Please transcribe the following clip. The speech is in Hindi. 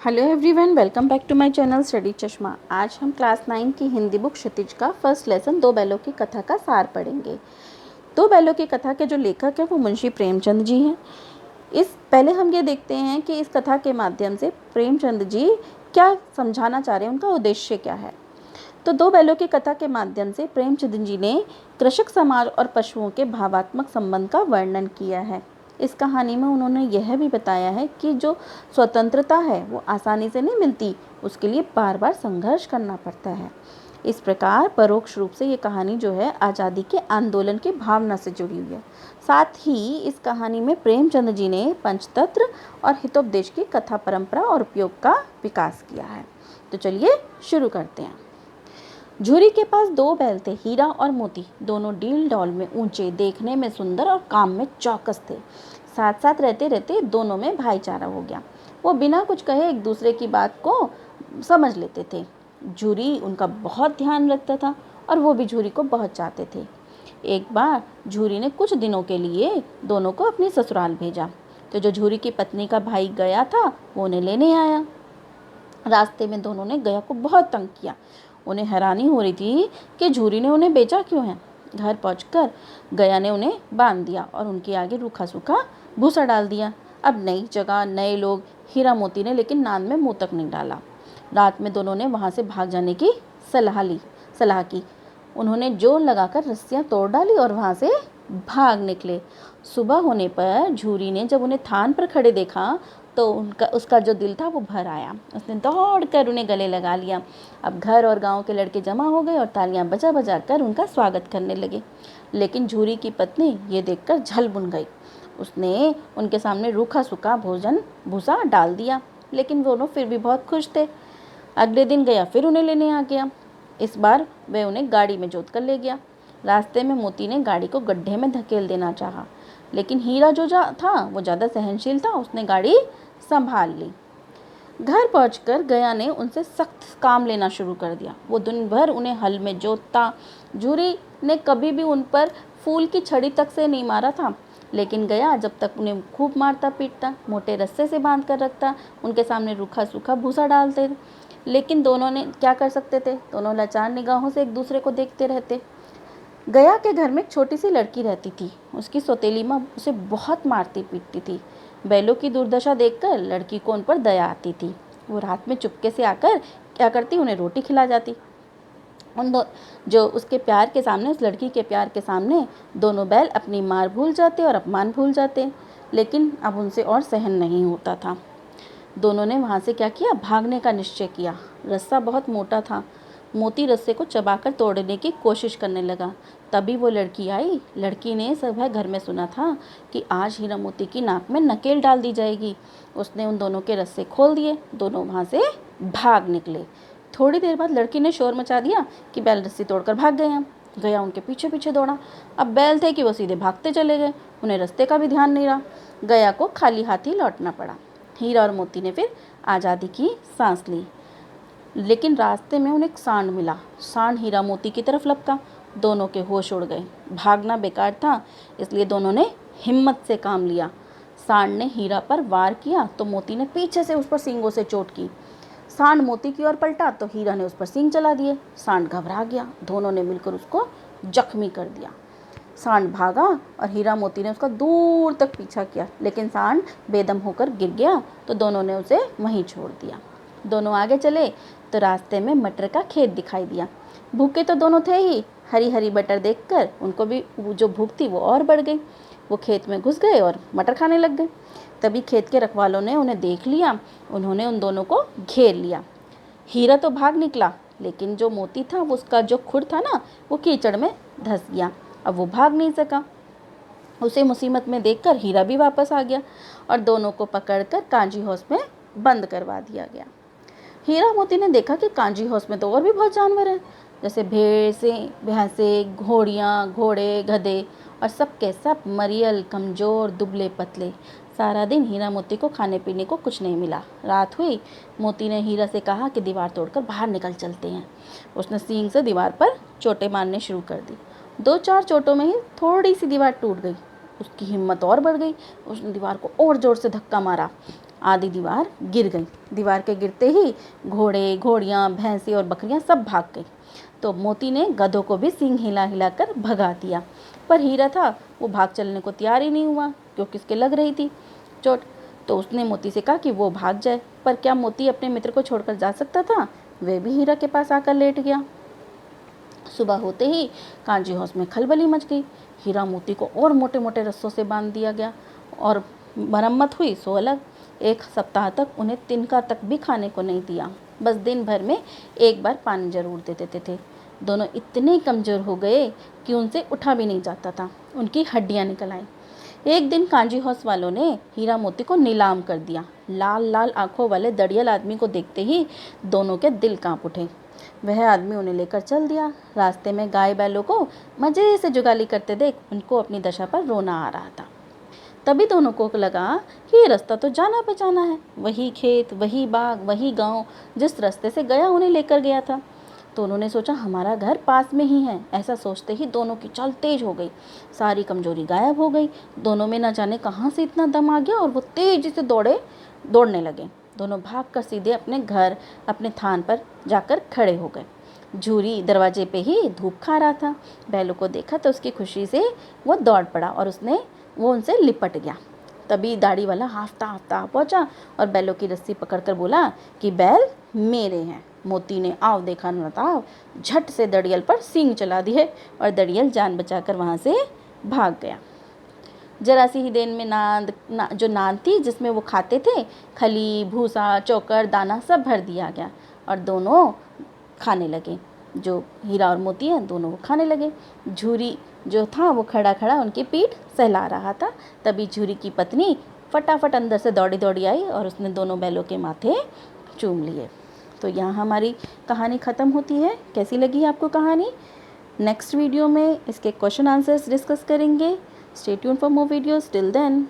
Hello everyone, welcome back to my channel study Chashma. आज हम क्लास 9 की हिंदी बुक क्षितिज का फर्स्ट लेसन दो बैलों की कथा का सार पढ़ेंगे। दो बैलों की कथा के जो लेखक हैं वो मुंशी प्रेमचंद जी हैं। पहले हम ये देखते हैं कि इस कथा के माध्यम से प्रेमचंद जी क्या समझाना चाह रहे हैं, उनका उद्देश्य क्या है। तो दो बैलों की कथा के माध्यम से प्रेमचंद जी ने कृषक समाज और पशुओं के भावात्मक संबंध का वर्णन किया है। इस कहानी में उन्होंने यह भी बताया है कि जो स्वतंत्रता है वो आसानी से नहीं मिलती, उसके लिए बार बार संघर्ष करना पड़ता है। इस प्रकार परोक्ष रूप से ये कहानी जो है आज़ादी के आंदोलन की भावना से जुड़ी हुई है। साथ ही इस कहानी में प्रेमचंद जी ने पंचतंत्र और हितोपदेश की कथा परंपरा और उपयोग का विकास किया है। तो चलिए शुरू करते हैं। झूरी के पास दो बैल थे, हीरा और मोती। दोनों डील डॉल में ऊंचे, देखने में सुंदर और काम में चौकस थे। साथ साथ रहते रहते दोनों में भाईचारा हो गया। वो बिना कुछ कहे एक दूसरे की बात को समझ लेते थे। झूरी उनका बहुत ध्यान रखता था और वो भी झूरी को बहुत चाहते थे। एक बार झूरी ने कुछ दिनों के लिए दोनों को अपनी ससुराल भेजा। तो जो झूरी की पत्नी का भाई गया था वो उन्हें लेने आया। रास्ते में दोनों ने गया को बहुत तंग किया। उन्हें हैरानी हो रही थी कि झूरी ने उन्हें बेचा क्यों है। घर पहुंचकर गया ने उन्हें बांध दिया और उनके आगे रूखा सूखा भूसा डाल दिया। अब नई जगह, नए लोग। हीरा मोती ने लेकिन नान में मुंह तक नहीं डाला। रात में दोनों ने वहां से भाग जाने की सलाह की। उन्होंने जोर लगाकर रस्सियां तोड़ डाली और वहां से भाग निकले। सुबह होने पर झूरी ने जब उन्हें थान पर खड़े देखा तो उसका जो दिल था वो भर आया। उसने दौड़कर उन्हें गले लगा लिया। अब घर और गांव के लड़के जमा हो गए और तालियां बजा बजा कर उनका स्वागत करने लगे। लेकिन झूरी की पत्नी ये देखकर झल बुन गई। उसने उनके सामने रूखा सूखा भूसा डाल दिया, लेकिन दोनों फिर भी बहुत खुश थे। अगले दिन गया फिर उन्हें लेने आ गया। इस बार वह उन्हें गाड़ी में जोत कर ले गया। रास्ते में मोती ने गाड़ी को गड्ढे में धकेल देना चाहा, लेकिन हीरा जो था वो ज़्यादा सहनशील था। उसने गाड़ी संभाल ली। घर पहुंचकर गया ने उनसे सख्त काम लेना शुरू कर दिया। वो दिन भर उन्हें हल में जोतता। झूरी ने कभी भी उन पर फूल की छड़ी तक से नहीं मारा था, लेकिन गया जब तक उन्हें खूब मारता पीटता, मोटे रस्से से बांध कर रखता, उनके सामने रूखा सूखा भूसा डालते। लेकिन दोनों ने क्या कर सकते थे। दोनों लाचार निगाहों से एक दूसरे को देखते रहते। गया के घर में एक छोटी सी लड़की रहती थी। उसकी सौतेली माँ उसे बहुत मारती पीटती थी। बैलों की दुर्दशा देखकर लड़की को उन पर दया आती थी। वो रात में चुपके से आकर क्या करती, उन्हें रोटी खिला जाती। जो उसके प्यार के सामने, उस लड़की के प्यार के सामने दोनों बैल अपनी मार भूल जाते और अपमान भूल जाते। लेकिन अब उनसे और सहन नहीं होता था। दोनों ने वहाँ से क्या किया, भागने का निश्चय किया। रस्सा बहुत मोटा था। मोती रस्से को चबाकर तोड़ने की कोशिश करने लगा। तभी वो लड़की आई। लड़की ने सुबह घर में सुना था कि आज हीरा मोती की नाक में नकेल डाल दी जाएगी। उसने उन दोनों के रस्से खोल दिए। दोनों वहाँ से भाग निकले। थोड़ी देर बाद लड़की ने शोर मचा दिया कि बैल रस्सी तोड़कर भाग गए हैं। गया उनके पीछे पीछे दौड़ा। अब बैल थे कि वो सीधे भागते चले गए। उन्हें रास्ते का भी ध्यान नहीं रहा। गया को खाली हाथ ही लौटना पड़ा। हीरा और मोती ने फिर आज़ादी की सांस ली। लेकिन रास्ते में उन्हें एक सांड मिला। सांड हीरा मोती की तरफ लपका। दोनों के होश उड़ गए। भागना बेकार था, इसलिए दोनों ने हिम्मत से काम लिया। सांड ने हीरा पर वार किया तो मोती ने पीछे से उस पर सींगों से चोट की। सांड मोती की ओर पलटा तो हीरा ने उस पर सींग चला दिए। सांड घबरा गया। दोनों ने मिलकर उसको जख्मी कर दिया। सांड भागा और हीरा मोती ने उसका दूर तक पीछा किया, लेकिन सांड बेदम होकर गिर गया तो दोनों ने उसे वहीं छोड़ दिया। दोनों आगे चले तो रास्ते में मटर का खेत दिखाई दिया। भूखे तो दोनों थे ही। हरी हरी मटर देखकर उनको भी जो भूख थी वो और बढ़ गई। वो खेत में घुस गए और मटर खाने लग गए। तभी खेत के रखवालों ने उन्हें देख लिया। उन्होंने उन दोनों को घेर लिया। हीरा तो भाग निकला, लेकिन जो मोती था उसका जो खुर था ना, वो कीचड़ में धंस गया। अब वो भाग नहीं सका। उसे मुसीबत में देखकर हीरा भी वापस आ गया और दोनों को पकड़कर कांजी हाउस में बंद करवा दिया गया। हीरा मोती ने देखा कि कांजी हाउस में तो और भी बहुत जानवर हैं, जैसे भैंसें, घोड़ियाँ, घोड़े, गधे, और सब के सब मरियल, कमज़ोर, दुबले पतले। सारा दिन हीरा मोती को खाने पीने को कुछ नहीं मिला। रात हुई। मोती ने हीरा से कहा कि दीवार तोड़कर बाहर निकल चलते हैं। उसने सींग से दीवार पर चोटें मारने शुरू कर दी। 2-4 चोटों में ही थोड़ी सी दीवार टूट गई। उसकी हिम्मत और बढ़ गई। उसने दीवार को और ज़ोर से धक्का मारा। आधी दीवार गिर गई। दीवार के गिरते ही घोड़े, घोड़ियाँ, भैंसें और बकरियाँ सब भाग गई। तो मोती ने गधों को भी सींग हिला हिला कर भगा दिया, पर हीरा था वो भाग चलने को तैयार ही नहीं हुआ, क्योंकि उसके लग रही थी चोट। तो उसने मोती से कहा कि वो भाग जाए, पर क्या मोती अपने मित्र को छोड़कर जा सकता था? वह भी हीरा के पास आकर लेट गया। सुबह होते ही कांजी हाउस में खलबली मच गई। हीरा मोती को और मोटे मोटे रस्सों से बांध दिया गया और मरम्मत हुई सो अलग। 1 सप्ताह तक उन्हें तिनका तक भी खाने को नहीं दिया, बस दिन भर में एक बार पानी जरूर दे देते थे। दोनों इतने कमज़ोर हो गए कि उनसे उठा भी नहीं जाता था, उनकी हड्डियां निकल आईं। एक दिन कांजी हाउस वालों ने हीरा मोती को नीलाम कर दिया। लाल लाल आंखों वाले दड़ियल आदमी को देखते ही दोनों के दिल कांप उठे। वह आदमी उन्हें लेकर चल दिया। रास्ते में गाय बैलों को मजे से जुगाली करते देख उनको अपनी दशा पर रोना आ रहा था। तभी दोनों को लगा कि ये रास्ता तो जाना पहचाना है, वही खेत, वही बाग, वही गांव जिस रास्ते से गया उन्हें लेकर गया था। तो उन्होंने सोचा हमारा घर पास में ही है। ऐसा सोचते ही दोनों की चाल तेज हो गई, सारी कमजोरी गायब हो गई। दोनों में न जाने कहाँ से इतना दम आ गया और वो तेजी से दौड़ने लगे। दोनों भागकर सीधे अपने घर, अपने थान पर जाकर खड़े हो गए। झूरी दरवाजे पे ही धूप खा रहा था। बैलों को देखा तो उसकी खुशी से वो दौड़ पड़ा और वो उनसे लिपट गया। तभी दाढ़ी वाला हाफता हाफता पहुंचा और बैलों की रस्सी पकड़कर बोला कि बैल मेरे हैं। मोती ने आव देखा न ताव झट से दड़ियल पर सींग चला दिए और दड़ियल जान बचाकर वहां से भाग गया। जरा सी ही देर में जो नाद थी जिसमें वो खाते थे, खली, भूसा, चोकर, दाना सब भर दिया गया और दोनों खाने लगे। जो हीरा और मोती हैं दोनों वो खाने लगे। झूरी जो था वो खड़ा खड़ा उनकी पीठ सहला रहा था। तभी झूरी की पत्नी फटाफट अंदर से दौड़ी दौड़ी आई और उसने दोनों बैलों के माथे चूम लिए। तो यहाँ हमारी कहानी ख़त्म होती है। कैसी लगी आपको कहानी? नेक्स्ट वीडियो में इसके क्वेश्चन आंसर्स डिस्कस करेंगे। Stay tuned for more videos. Till then.